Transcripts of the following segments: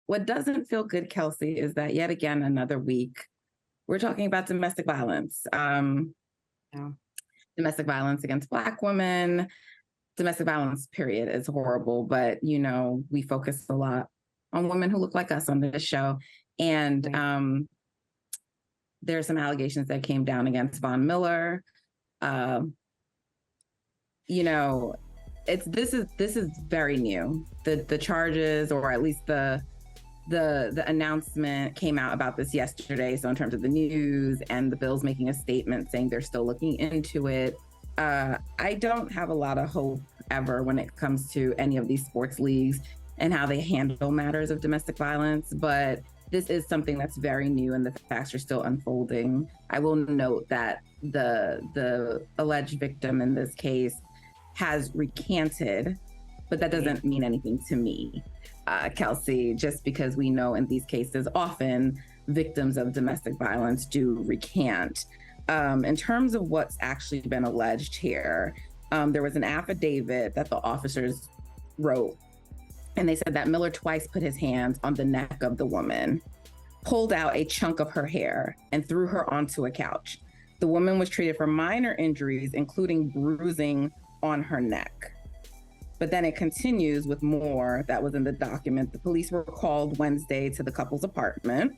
what doesn't feel good, Kelsey, is that yet again, another week, we're talking about domestic violence. Yeah. Domestic violence against Black women, domestic violence, period, is horrible. But, you know, we focus a lot on women who look like us on this show. And there's some allegations that came down against Von Miller. You know, this is very new. The charges, or at least the announcement came out about this yesterday. So in terms of the news, and the Bills making a statement saying they're still looking into it. I don't have a lot of hope ever when it comes to any of these sports leagues and how they handle matters of domestic violence. But this is something that's very new, and the facts are still unfolding. I will note that the alleged victim in this case has recanted, but that doesn't mean anything to me, Kelsey, just because we know in these cases often victims of domestic violence do recant. In terms of what's actually been alleged here, there was an affidavit that the officers wrote, and they said that Miller twice put his hands on the neck of the woman, pulled out a chunk of her hair, and threw her onto a couch. The woman was treated for minor injuries, including bruising on her neck. But then it continues with more that was in the document. The police were called Wednesday to the couple's apartment.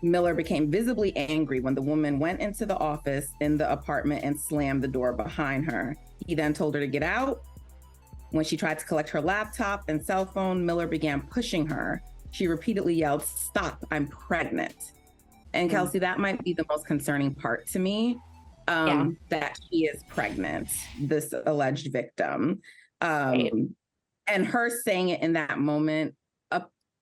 Miller became visibly angry when the woman went into the office in the apartment and slammed the door behind her. He then told her to get out. When she tried to collect her laptop and cell phone, Miller began pushing her. She repeatedly yelled, "Stop, I'm pregnant." And Kelsey, that might be the most concerning part to me, that she is pregnant, this alleged victim. And her saying it in that moment,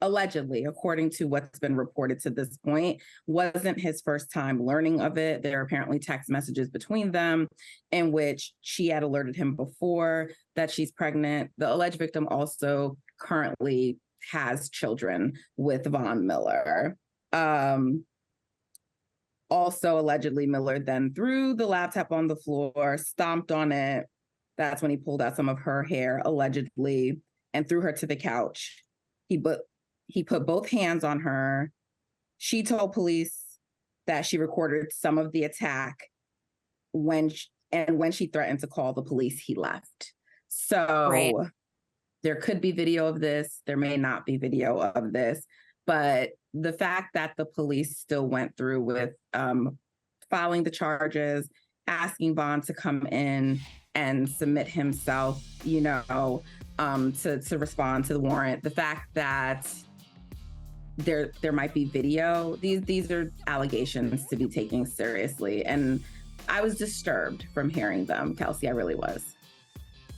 allegedly, according to what's been reported to this point, wasn't his first time learning of it. There are apparently text messages between them in which she had alerted him before that she's pregnant. The alleged victim also currently has children with Von Miller. Also, allegedly, Miller then threw the laptop on the floor, stomped on it. That's when he pulled out some of her hair, allegedly, and threw her to the couch. He put both hands on her. She told police that she recorded some of the attack when she threatened to call the police, he left. So there could be video of this. There may not be video of this. But the fact that the police still went through with filing the charges, asking Von to come in and submit himself, to respond to the warrant, the fact that there might be video, these are allegations to be taken seriously. And I was disturbed from hearing them, Kelsey. I really was.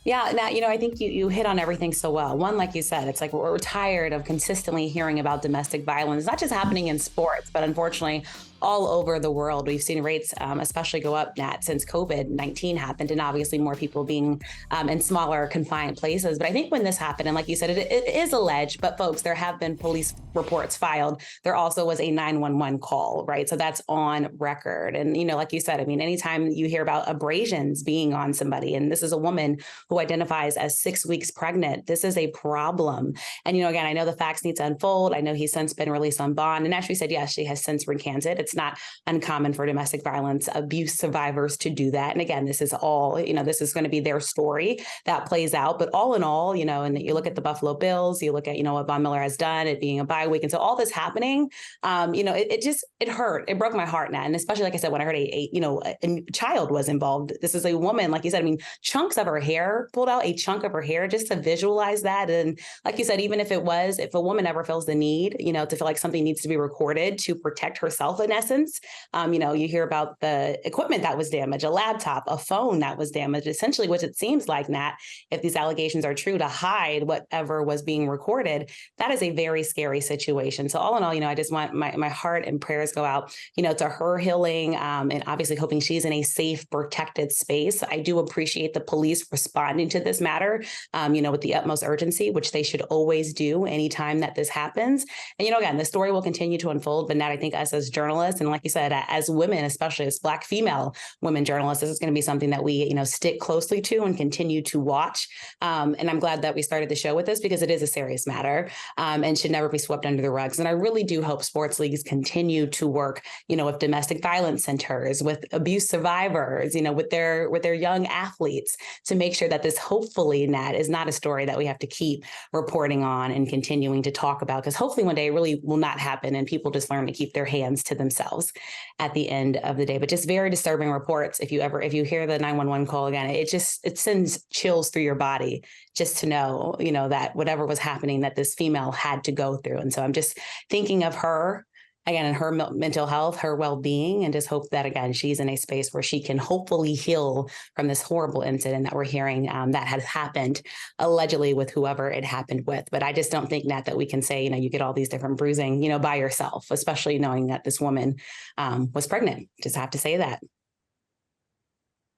Yeah, now, I think you hit on everything so well. One, like you said, it's like we're tired of consistently hearing about domestic violence, not just happening in sports, but unfortunately all over the world. We've seen rates especially go up, Nat, since COVID-19 happened, and obviously more people being in smaller confined places. But I think when this happened, and like you said, it is alleged, but folks, there have been police reports filed. There also was a 911 call, right? So that's on record. And, like you said, I mean, anytime you hear about abrasions being on somebody, and this is a woman who identifies as 6 weeks pregnant, this is a problem. And, again, I know the facts need to unfold. I know he's since been released on bond, and actually said, yes, she has since recanted. It's not uncommon for domestic violence abuse survivors to do that. And again, this is all, this is going to be their story that plays out. But all in all, and you look at the Buffalo Bills, you look at, what Von Miller has done, it being a bye week. And so all this happening, it hurt. It broke my heart, Nat. And especially, like I said, when I heard a child was involved, this is a woman, like you said, I mean, chunks of her hair, pulled out a chunk of her hair, just to visualize that. And like you said, even if a woman ever feels the need, to feel like something needs to be recorded to protect herself, in essence, you hear about the equipment that was damaged, a laptop, a phone that was damaged, essentially, which it seems like, Nat, if these allegations are true, to hide whatever was being recorded. That is a very scary situation. So all in all, I just want my heart and prayers go out, to her healing, and obviously hoping she's in a safe, protected space. I do appreciate the police responding to this matter, with the utmost urgency, which they should always do anytime that this happens. And, again, the story will continue to unfold, but Nat, I think us as journalists, journalists. And like you said, as women, especially as Black female women journalists, this is going to be something that we, stick closely to and continue to watch. And I'm glad that we started the show with this because it is a serious matter and should never be swept under the rugs. And I really do hope sports leagues continue to work, with domestic violence centers, with abuse survivors, with their young athletes, to make sure that this, hopefully, Nat, is not a story that we have to keep reporting on and continuing to talk about, because hopefully one day it really will not happen and people just learn to keep their hands to themselves at the end of the day. But just very disturbing reports. If you hear the 911 call again, it sends chills through your body just to know, that whatever was happening, that this female had to go through. And so I'm just thinking of her again, and her mental health, her well-being, and just hope that, again, she's in a space where she can hopefully heal from this horrible incident that we're hearing that had happened allegedly with whoever it happened with. But I just don't think, Nat, that we can say, you get all these different bruising, by yourself, especially knowing that this woman was pregnant. Just have to say that.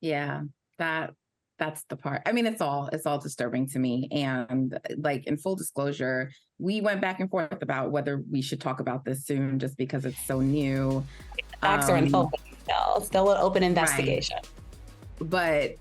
Yeah, that's the part. I mean, it's all disturbing to me. And like, in full disclosure, we went back and forth about whether we should talk about this soon, just because it's so new. Facts are unfolding still an open investigation. Right.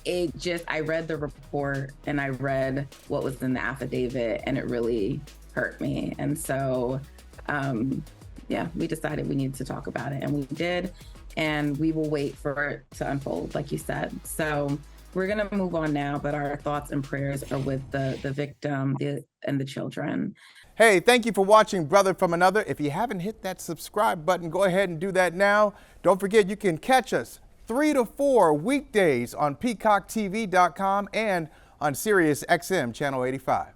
But I read the report and I read what was in the affidavit, and it really hurt me. And so, we decided we needed to talk about it, and we did. And we will wait for it to unfold, like you said. So we're going to move on now, but our thoughts and prayers are with the victim and the children. Hey, thank you for watching Brother from Another. If you haven't hit that subscribe button, go ahead and do that now. Don't forget, you can catch us 3 to 4 weekdays on PeacockTV.com and on Sirius XM Channel 85.